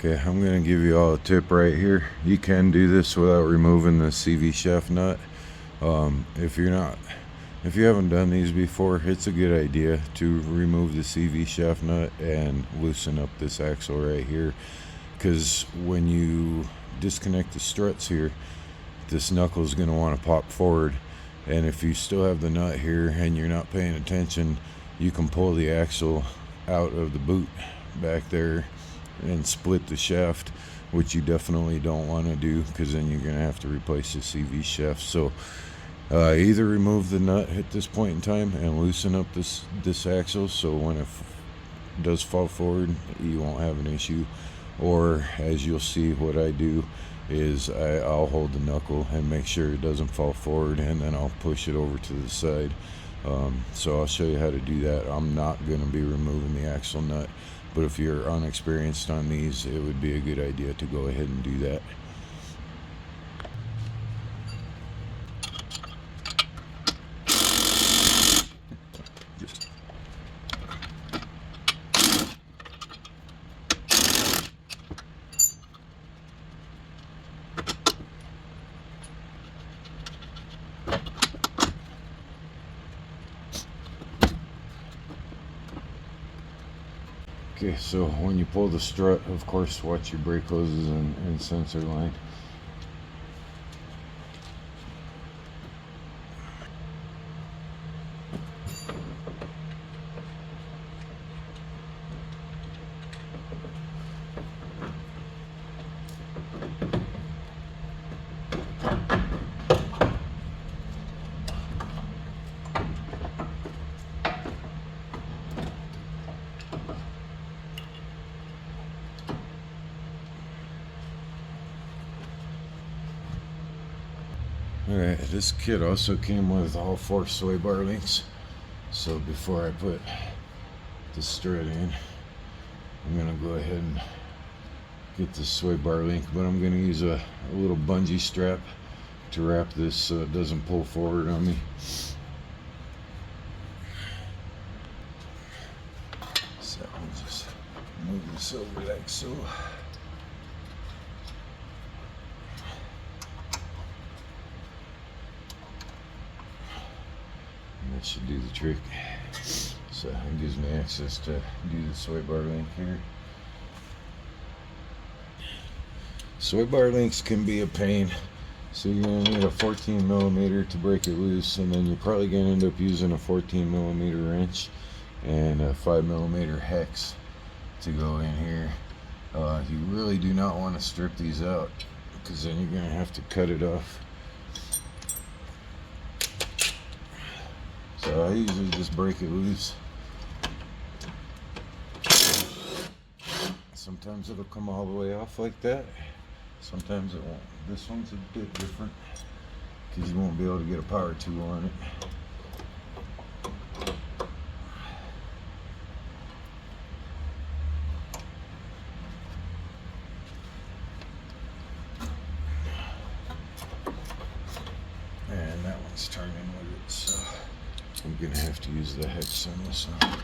Okay, I'm going to give you all a tip right here. You can do this without removing the CV shaft nut. If you haven't done these before, it's a good idea to remove the CV shaft nut and loosen up this axle right here, because when you disconnect the struts here, this knuckle is going to want to pop forward, and if you still have the nut here and you're not paying attention, you can pull the axle out of the boot back there and split the shaft, which you definitely don't want to do, because then you're going to have to replace the CV shaft. So either remove the nut at this point in time and loosen up this axle, so when it does fall forward you won't have an issue, or as you'll see, what I do is I'll hold the knuckle and make sure it doesn't fall forward, and then I'll push it over to the side. So I'll show you how to do that. I'm not going to be removing the axle nut, but if you're unexperienced on these, it would be a good idea to go ahead and do that. Okay, so when you pull the strut, of course, watch your brake hoses and sensor line. Alright, this kit also came with all 4 sway bar links. So before I put the strut in, I'm going to go ahead and get the sway bar link, but I'm going to use a little bungee strap to wrap this so it doesn't pull forward on me. So I'll just move this over like so. That should do the trick. So it gives me access to do the sway bar link here. Sway bar links can be a pain, so you're going to need a 14 millimeter to break it loose, and then you're probably going to end up using a 14 millimeter wrench and a 5 millimeter hex to go in here. You really do not want to strip these out, because then you're going to have to cut it off. So I usually just break it loose. Sometimes it'll come all the way off like that. Sometimes it won't. This one's a bit different because you won't be able to get a power tool on it. And that one's turning with it, so I'm gonna have to use the hex on this one.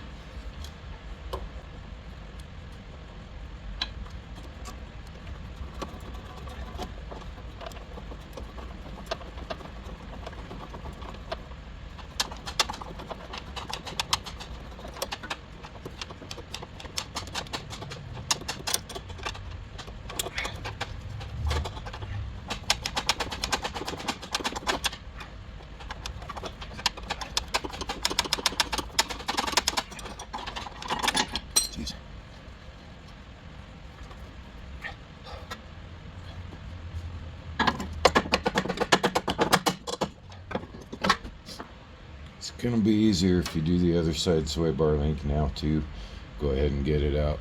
It's gonna be easier if you do the other side sway bar link now too. Go ahead and get it out.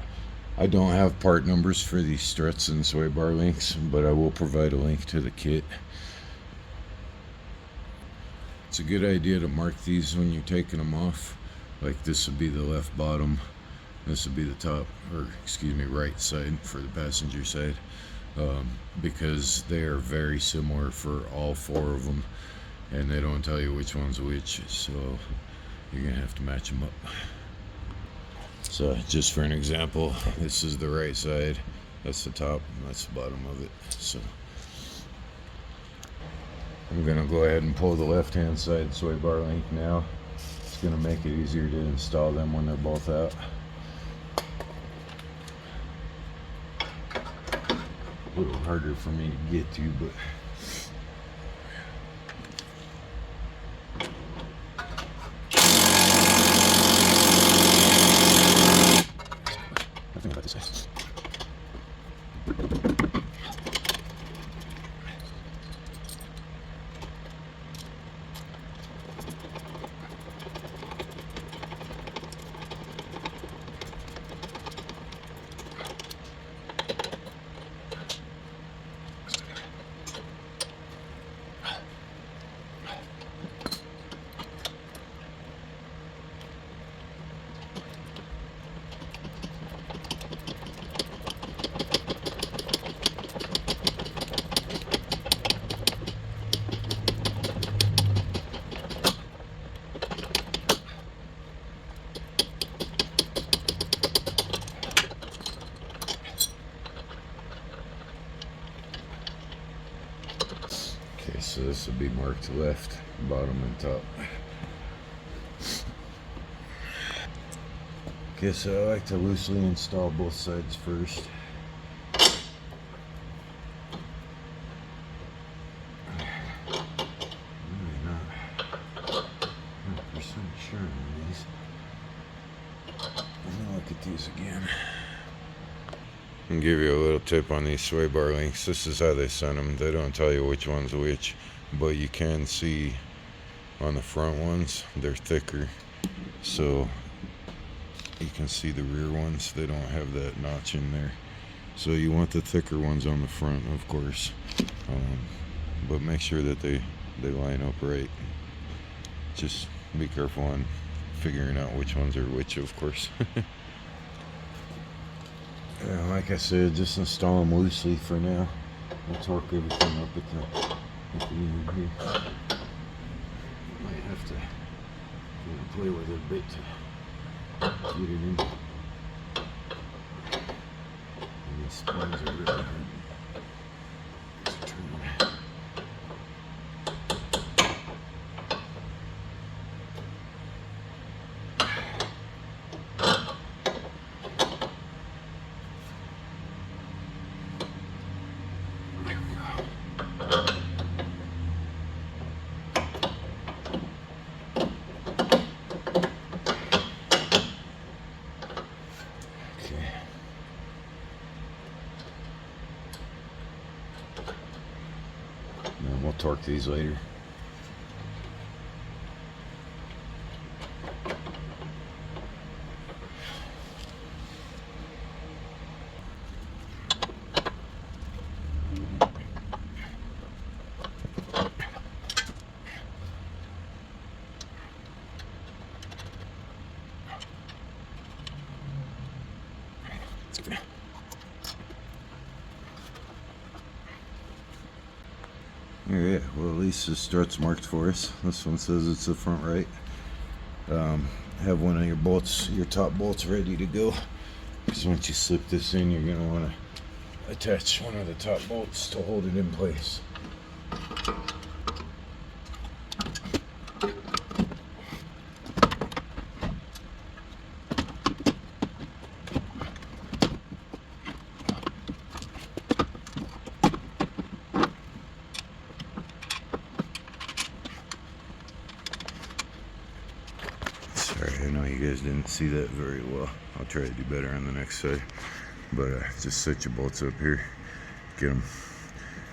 I don't have part numbers for these struts and sway bar links, but I will provide a link to the kit. It's a good idea to mark these when you're taking them off. Like this would be the left bottom, this would be the top, or excuse me, right side for the passenger side, because they are very similar for all 4 of them, and they don't tell you which one's which, so you're gonna have to match them up. So just for an example, this is the right side That's the top, and that's the bottom of it. So I'm gonna go ahead and pull the left-hand side sway bar link now. It's gonna make it easier to install them when they're both out. A little harder for me to get to, but I think about this. Okay, so this will be marked left, bottom, and top. Okay, so I like to loosely install both sides first. Really not 100% sure on these. Let me look at these again. And give you a little tip on these sway bar links. This is how they send them. They don't tell you which one's which, but you can see on the front ones they're thicker, so you can see the rear ones, they don't have that notch in there. So you want the thicker ones on the front, of course, but make sure that they line up right. Just be careful on figuring out which ones are which, of course. Yeah, like I said, just install them loosely for now. I'll torque everything up at the end here. Might have to play with it a bit to get it in. And these springs are really hard to turn. And we'll torque these later. Alright, well, at least the strut's marked for us. This one says it's the front right. Have one of your bolts, your top bolts ready to go, because once you slip this in, you're going to want to attach one of the top bolts to hold it in place. Sorry, I know you guys didn't see that very well. I'll try to do better on the next side. But just set your bolts up here. Get them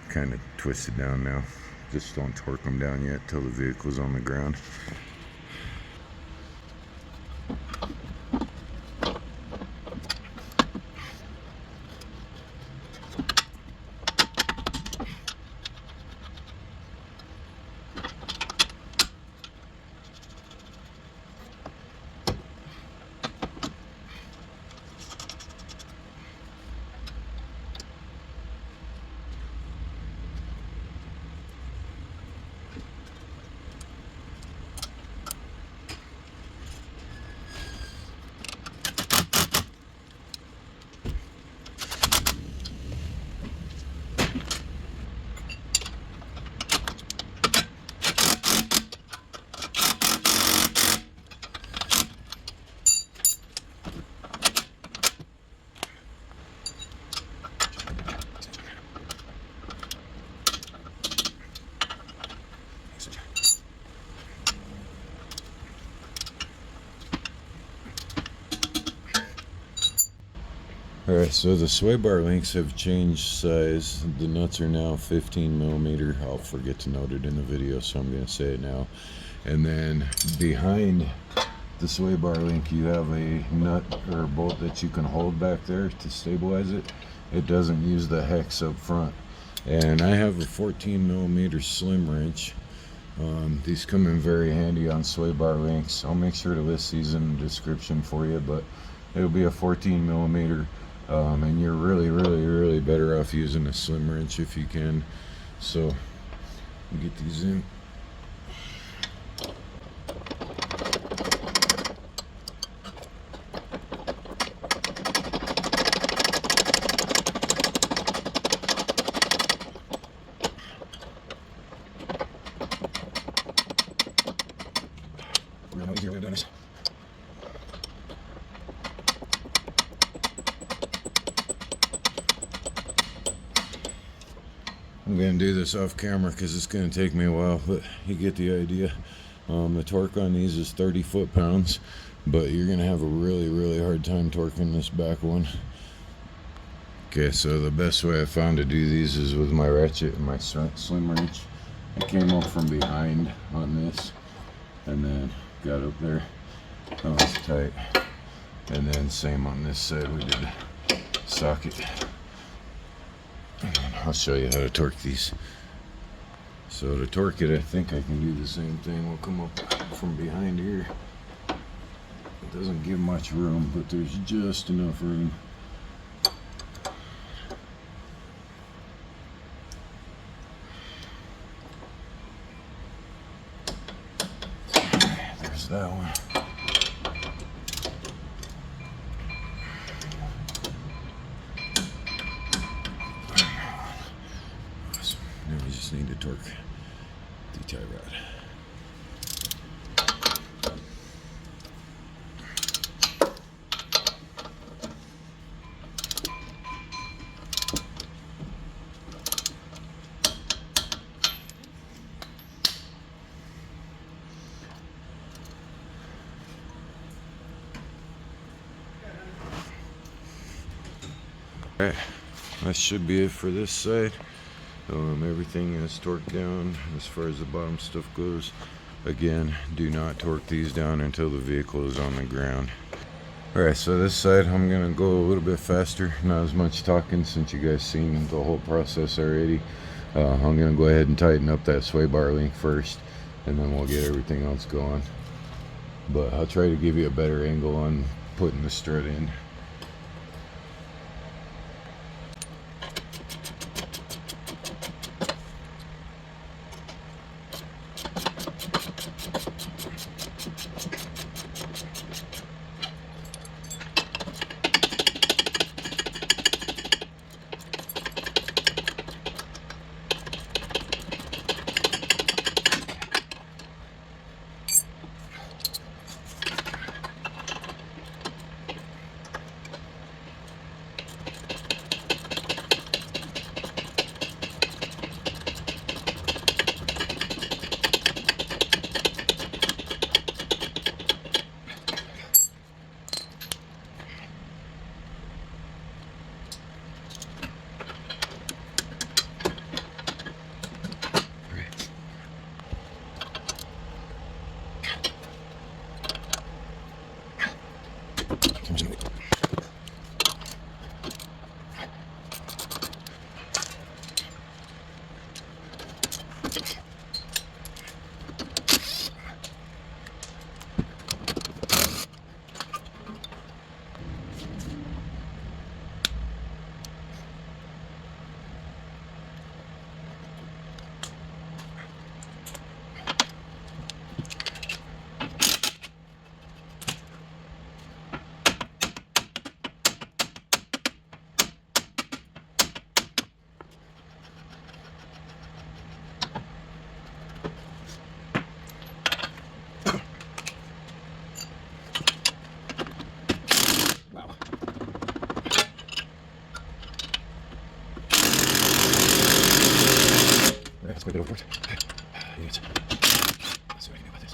kind of twisted down now. Just don't torque them down yet till the vehicle's on the ground. Alright, so the sway bar links have changed size. The nuts are now 15 millimeter. I'll forget to note it in the video, so I'm going to say it now. And then behind the sway bar link, you have a nut or bolt that you can hold back there to stabilize it. It doesn't use the hex up front. And I have a 14 millimeter slim wrench. These come in very handy on sway bar links. I'll make sure to list these in the description for you, but it'll be a 14 millimeter. And you're really better off using a slim wrench if you can. So get these in. We're gonna easier way of doing this. I'm going to do this off camera because it's going to take me a while, but you get the idea. The torque on these is 30 foot-pounds, but you're going to have a really hard time torquing this back one. Okay, so the best way I found to do these is with my ratchet and my slim wrench. I came up from behind on this and then got up there. That was tight. And then same on this side, we did socket. I'll show you how to torque these. So to torque it, I think I can do the same thing. We'll come up from behind here. It doesn't give much room, but there's just enough room. There's that one. Now we just need to torque the tie rod. Alright, that should be it for this side. Everything is torqued down as far as the bottom stuff goes. Again, do not torque these down until the vehicle is on the ground. Alright, so this side I'm going to go a little bit faster, not as much talking since you guys seen the whole process already. I'm going to go ahead and tighten up that sway bar link first, and then we'll get everything else going. But I'll try to give you a better angle on putting the strut in. Let's put it over it. Yes. Let's see what I can do about this.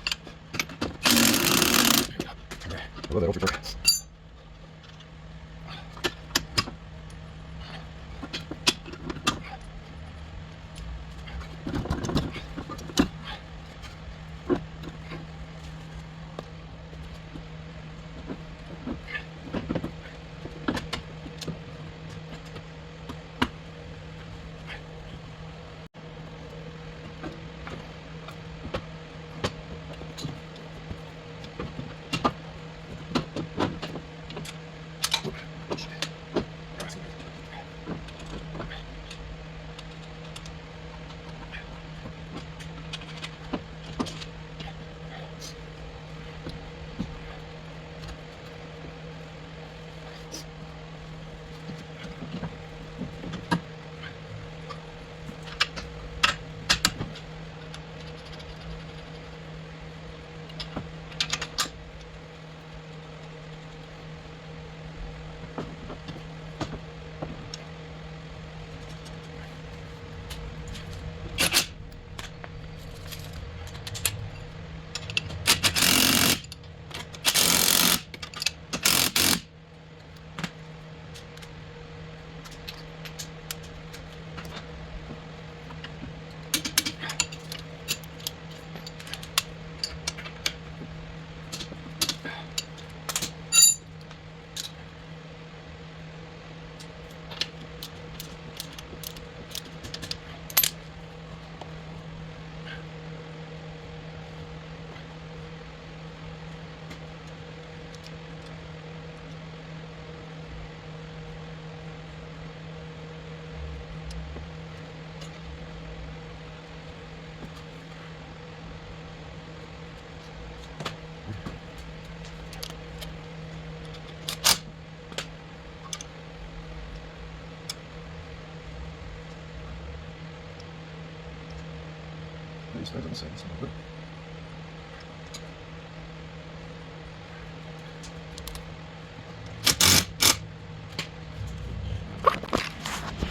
There we go. Okay. A little bit over. These guys on the sides.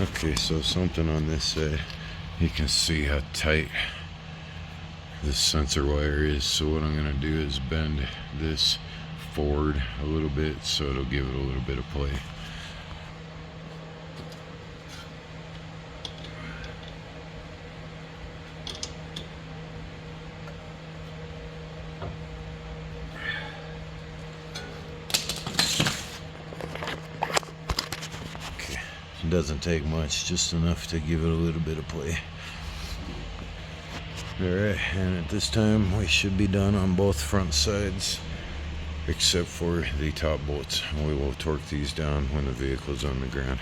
Okay, so something on this side, you can see how tight this sensor wire is. So what I'm going to do is bend this forward a little bit so it'll give it a little bit of play. Okay, it doesn't take much, just enough to give it a little bit of play. Alright, and at this time we should be done on both front sides except for the top bolts. We will torque these down when the vehicle's on the ground.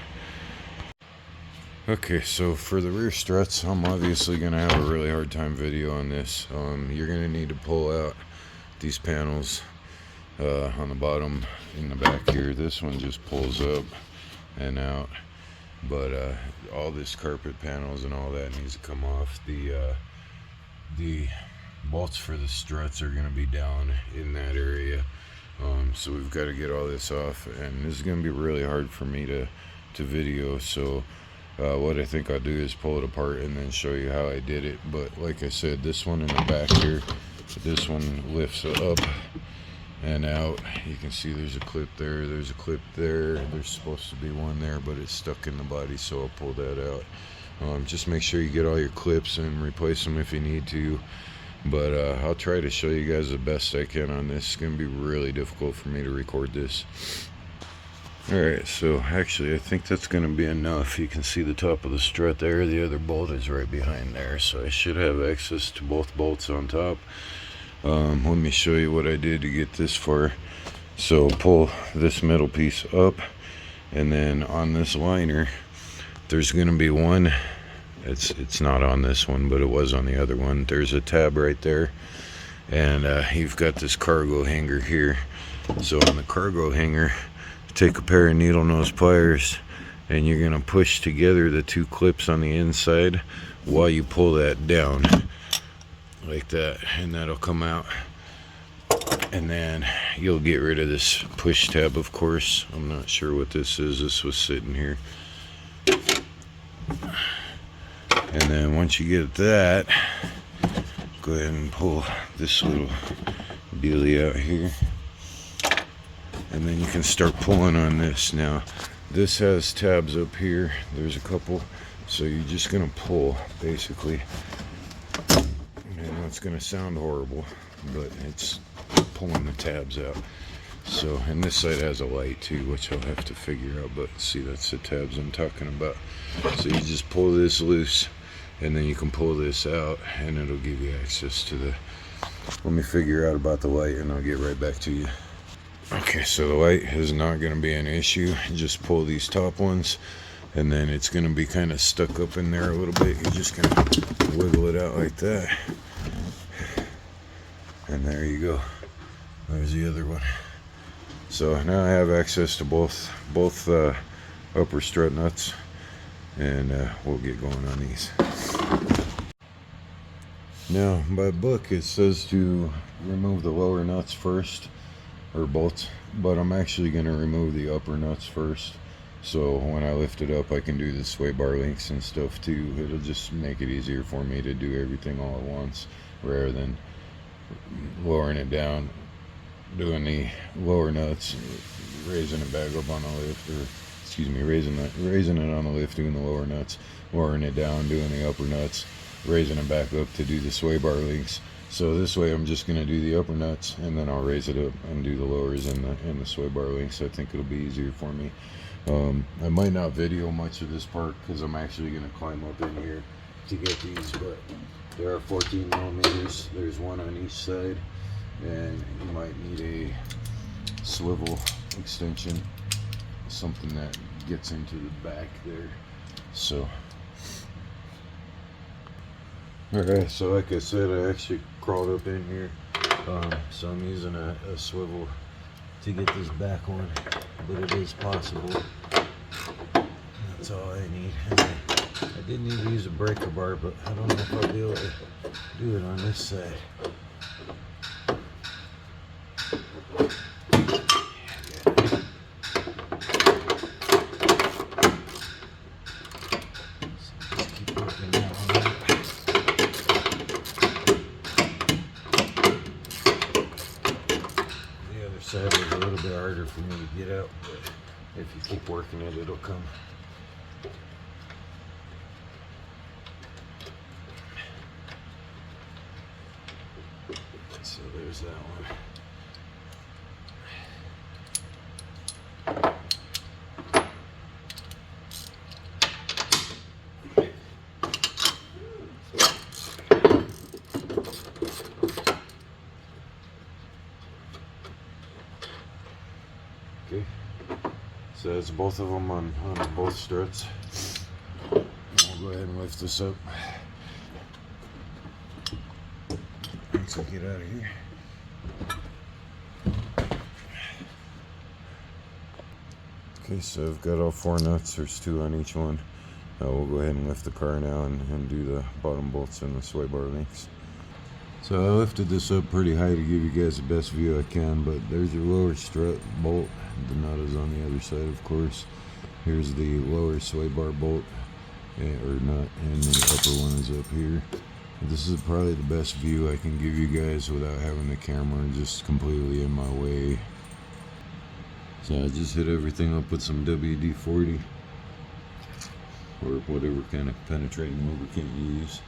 Okay, so for the rear struts, I'm obviously going to have a really hard time video on this. You're going to need to pull out these panels on the bottom in the back here. This one just pulls up and out, but all this carpet panels and all that needs to come off. The bolts for the struts are going to be down in that area, so we've got to get all this off, and this is going to be really hard for me to video. So what I think I'll do is pull it apart and then show you how I did it. But like I said, this one in the back here, this one lifts up and out. You can see there's a clip there, there's a clip there, there's supposed to be one there, but it's stuck in the body, so I'll pull that out. Just make sure you get all your clips and replace them if you need to. But I'll try to show you guys the best I can on this. It's going to be really difficult for me to record this. Alright, so actually I think that's going to be enough. You can see the top of the strut there. The other bolt is right behind there, so I should have access to both bolts on top. Let me show you what I did to get this far. So pull this middle piece up, and then on this liner there's going to be one. It's not on this one, but it was on the other one. There's a tab right there, and you've got this cargo hanger here. So on the cargo hanger, take a pair of needle nose pliers, and you're going to push together the two clips on the inside while you pull that down like that, and that'll come out. And then you'll get rid of this push tab, of course. I'm not sure what this is. This was sitting here. And then once you get that, go ahead and pull this little dealie out here, and then you can start pulling on this. Now this has tabs up here, there's a couple, so you're just gonna pull basically. I know it's gonna sound horrible, but it's pulling the tabs out. So, and this side has a light too, which I'll have to figure out, but see, that's the tabs I'm talking about. So you just pull this loose, and then you can pull this out, and it'll give you access to the, let me figure out about the light and I'll get right back to you. Okay, so the light is not going to be an issue. Just pull these top ones, and then it's going to be kind of stuck up in there a little bit. You're just going to wiggle it out like that, and there you go. There's the other one. So now I have access to both upper strut nuts, and we'll get going on these. Now by book it says to remove the lower nuts first, or bolts, but I'm actually going to remove the upper nuts first, so when I lift it up I can do the sway bar links and stuff too. It'll just make it easier for me to do everything all at once rather than lowering it down, doing the lower nuts, raising it back up on the lift, or excuse me, raising it on the lift, doing the lower nuts, lowering it down, doing the upper nuts, raising it back up to do the sway bar links. So this way I'm just going to do the upper nuts, and then I'll raise it up and do the lowers and the sway bar links. I think it'll be easier for me. I might not video much of this part because I'm actually going to climb up in here to get these, but there are 14 millimeters. There's one on each side, and you might need a swivel extension, something that gets into the back there. So alright, so like I said, I actually crawled up in here, so I'm using a swivel to get this back one, but it is possible. That's all I need. I did need to use a breaker bar, but I don't know if I'll be able to do it on this side. Side was a little bit harder for me to get out, but if you keep working it, it'll come. So there's that one. Okay, so that's both of them on both struts. I'll go ahead and lift this up once I get out of here. Okay, so I've got all 4 nuts. There's 2 on each one. We'll go ahead and lift the car now and do the bottom bolts and the sway bar links. So I lifted this up pretty high to give you guys the best view I can, but there's your lower strut bolt. The nut is on the other side, of course. Here's the lower sway bar bolt, or nut, and the upper one is up here. This is probably the best view I can give you guys without having the camera just completely in my way. So I just hit everything up with some WD-40 or whatever kind of penetrating lubricant you use.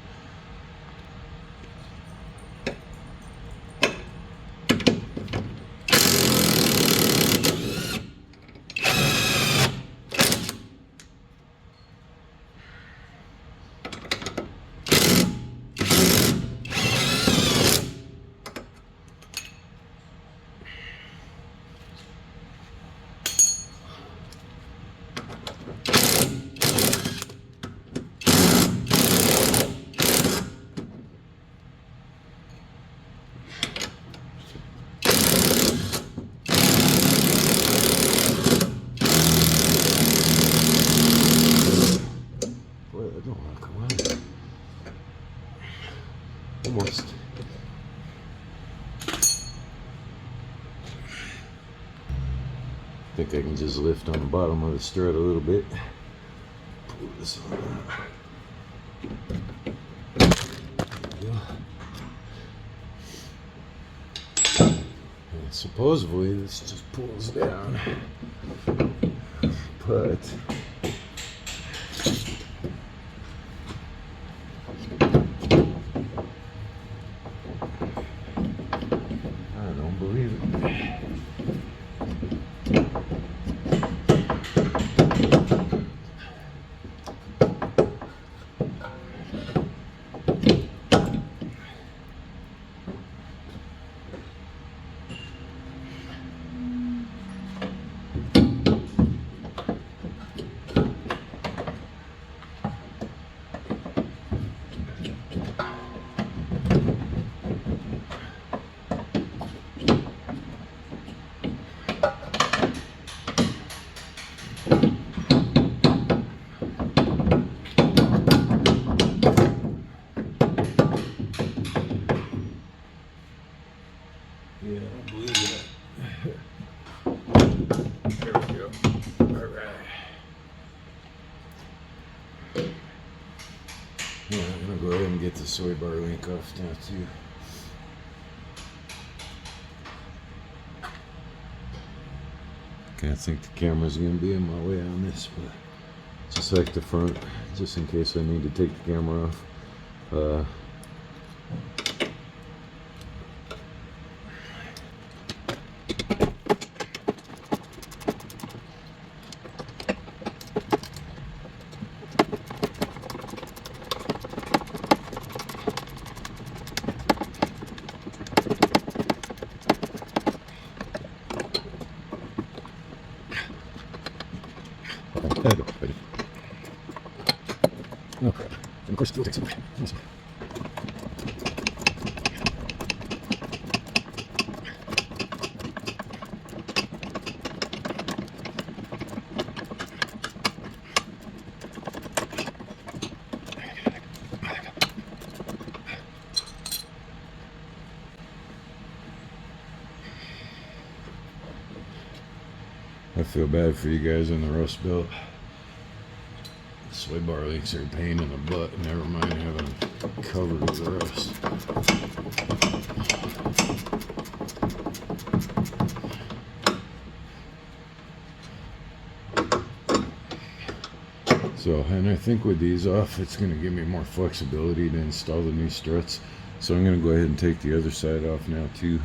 Almost. I think I can just lift on the bottom of the strut a little bit. Pull this on out. There we go. And supposedly this just pulls down, but believe it. Yeah, I don't believe it. There we go. Alright. Yeah, I'm going to go ahead and get the sway bar link off now too. Okay, I think the camera's going to be in my way on this, but just like the front, just in case I need to take the camera off. There we go. Ready. Oh, and of course, it will take some time. I feel bad for you guys in the Rust Belt. Sway bar links are a pain in the butt, never mind having them covered with rust. So, and I think with these off, it's going to give me more flexibility to install the new struts. So I'm going to go ahead and take the other side off now too.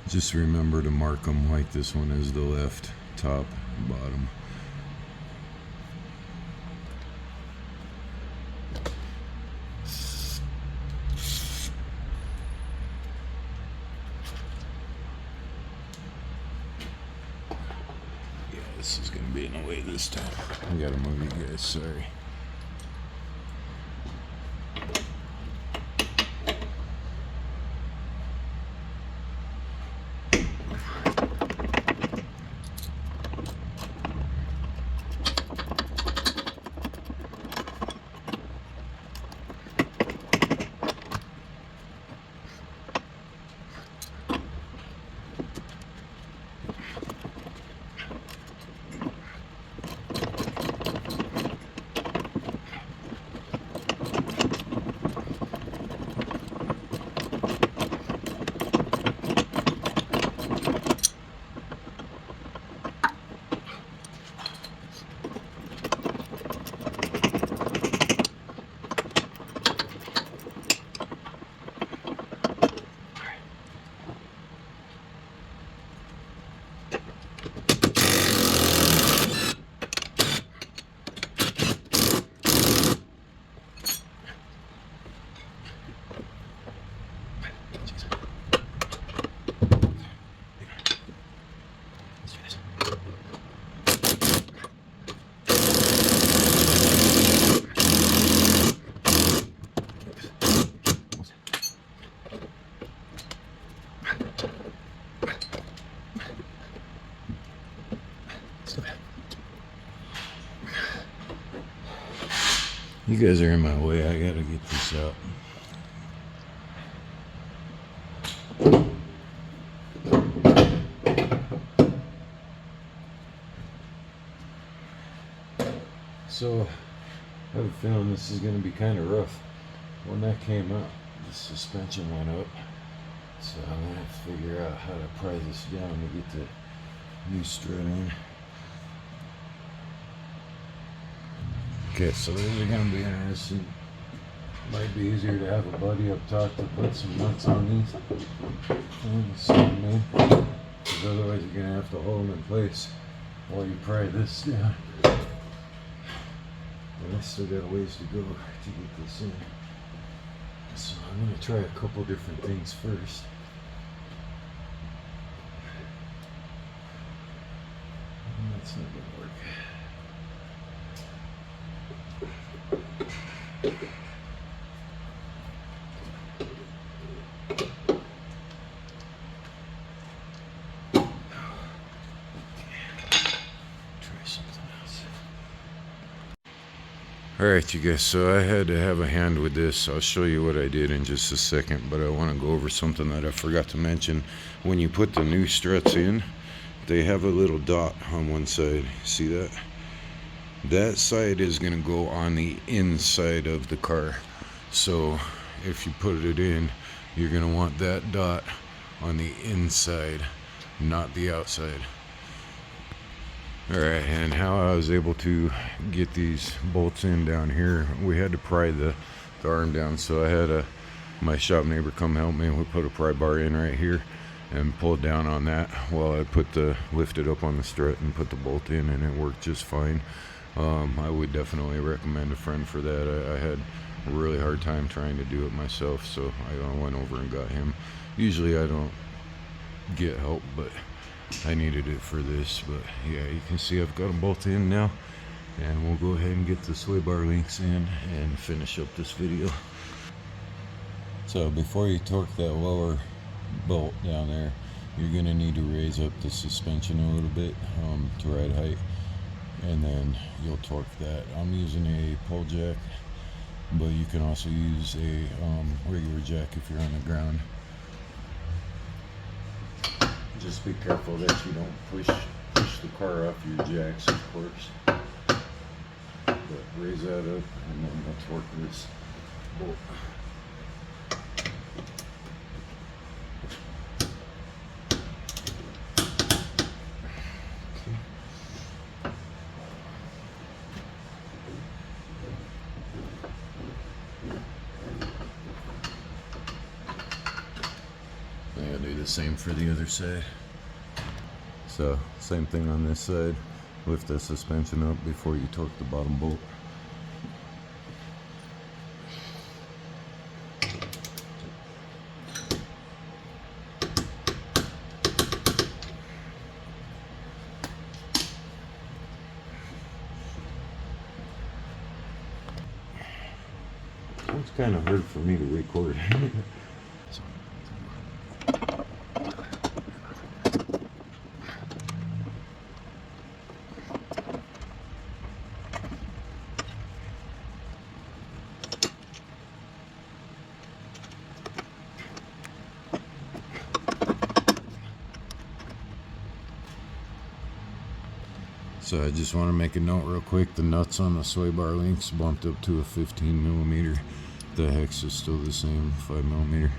Just remember to mark them like this one is the left, top, bottom. This is going to be in the way this time. I gotta move you guys, sorry. You guys are in my way, I gotta get this out. So, I have a feeling this is gonna be kind of rough. When that came up, the suspension went up. So I'm gonna have to figure out how to pry this down to get the new strut in. Okay, so these are going to be interesting. Might be easier to have a buddy up top to put some nuts on these. Because otherwise you're going to have to hold them in place while you pry this down. But I still got a ways to go to get this in. So I'm going to try a couple different things first. And that's not going to work. Alright you guys, so I had to have a hand with this. I'll show you what I did in just a second, but I want to go over something that I forgot to mention. When you put the new struts in, they have a little dot on one side. See that? That side is going to go on the inside of the car. So if you put it in, you're going to want that dot on the inside, not the outside. Alright, and how I was able to get these bolts in down here, we had to pry the arm down. So I had my shop neighbor come help me, and we put a pry bar in right here and pulled down on that while I lifted up on the strut and put the bolt in, and it worked just fine. I would definitely recommend a friend for that. I had a really hard time trying to do it myself, so I went over and got him. Usually I don't get help, but I needed it for this. But yeah, you can see I've got them both in now, and we'll go ahead and get the sway bar links in and finish up this video. So before you torque that lower bolt down there, you're going to need to raise up the suspension a little bit to ride height, and then you'll torque that. I'm using a pole jack, but you can also use a regular jack if you're on the ground. Just be careful that you don't push the car off your jacks, of course. But raise that up, and then let's work this bolt. I'll do the same for the other side. So, same thing on this side. Lift the suspension up before you torque the bottom bolt. It's kind of hard for me to record. So I just want to make a note real quick. The nuts on the sway bar links bumped up to a 15 millimeter. The hex is still the same, 5 millimeter.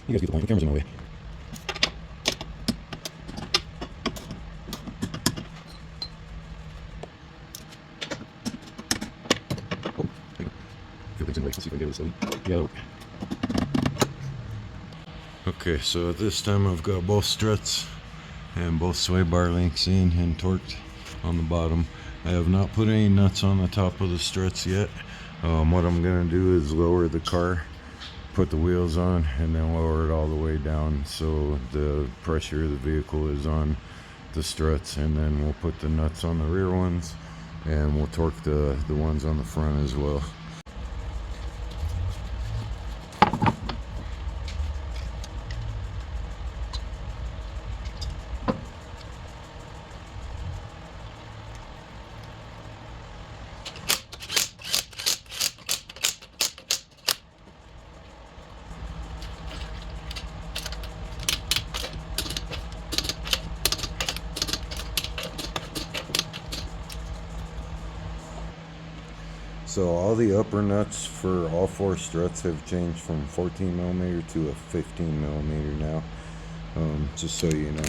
You guys get the point. The camera's in my way. Oh, feel things in the way. Let's see if I can get it steady. Yeah. Okay, so this time I've got both struts and both sway bar links in and torqued on the bottom. I have not put any nuts on the top of the struts yet. What I'm gonna do is lower the car, put the wheels on, and then lower it all the way down so the pressure of the vehicle is on the struts, and then we'll put the nuts on the rear ones, and we'll torque the ones on the front as well. So all the upper nuts for all four struts have changed from 14 millimeter to a 15 millimeter now, just so you know.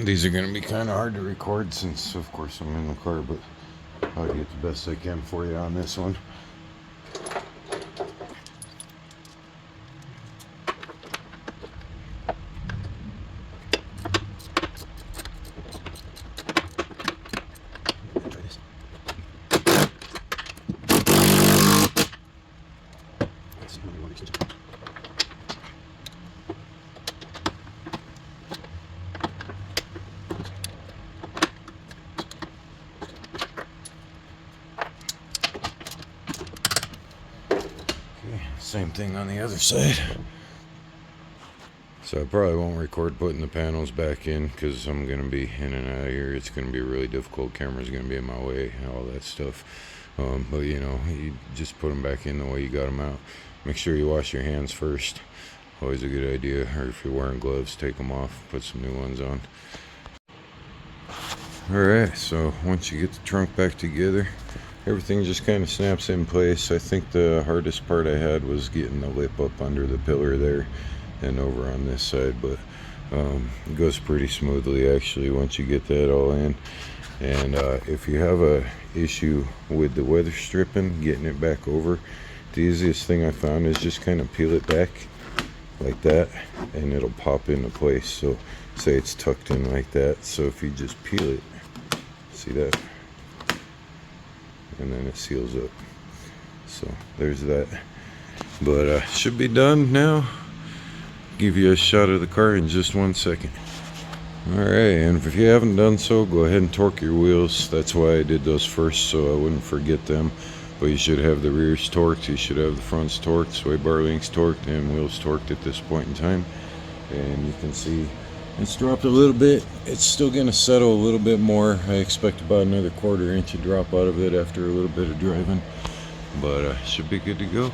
These are going to be kind of hard to record since, of course, I'm in the car, but I'll get the best I can for you on this one. Same thing on the other side. So I probably won't record putting the panels back in because I'm going to be in and out of here. It's going to be really difficult. Camera's going to be in my way, all that stuff. But you know, you just put them back in the way you got them out. Make sure you wash your hands first. Always a good idea. Or if you're wearing gloves, take them off. Put some new ones on. Alright, so once you get the trunk back together, everything just kind of snaps in place. I think the hardest part I had was getting the lip up under the pillar there. and over on this side, but it goes pretty smoothly actually once you get that all in. And if you have a issue with the weather stripping, getting it back over, the easiest thing I found is just kind of peel it back like that and it'll pop into place. So say it's tucked in like that, so if you just peel it, see that, and then it seals up. So there's that. But should be done now. Give you a shot of the car in just 1 second. Alright, and if you haven't done so, go ahead and torque your wheels. That's why I did those first, so I wouldn't forget them. But you should have the rears torqued, you should have the fronts torqued, sway bar links torqued, and wheels torqued at this point in time. And you can see it's dropped a little bit. It's still going to settle a little bit more. I expect about another 1/4 inch of drop out of it after a little bit of driving. But should be good to go.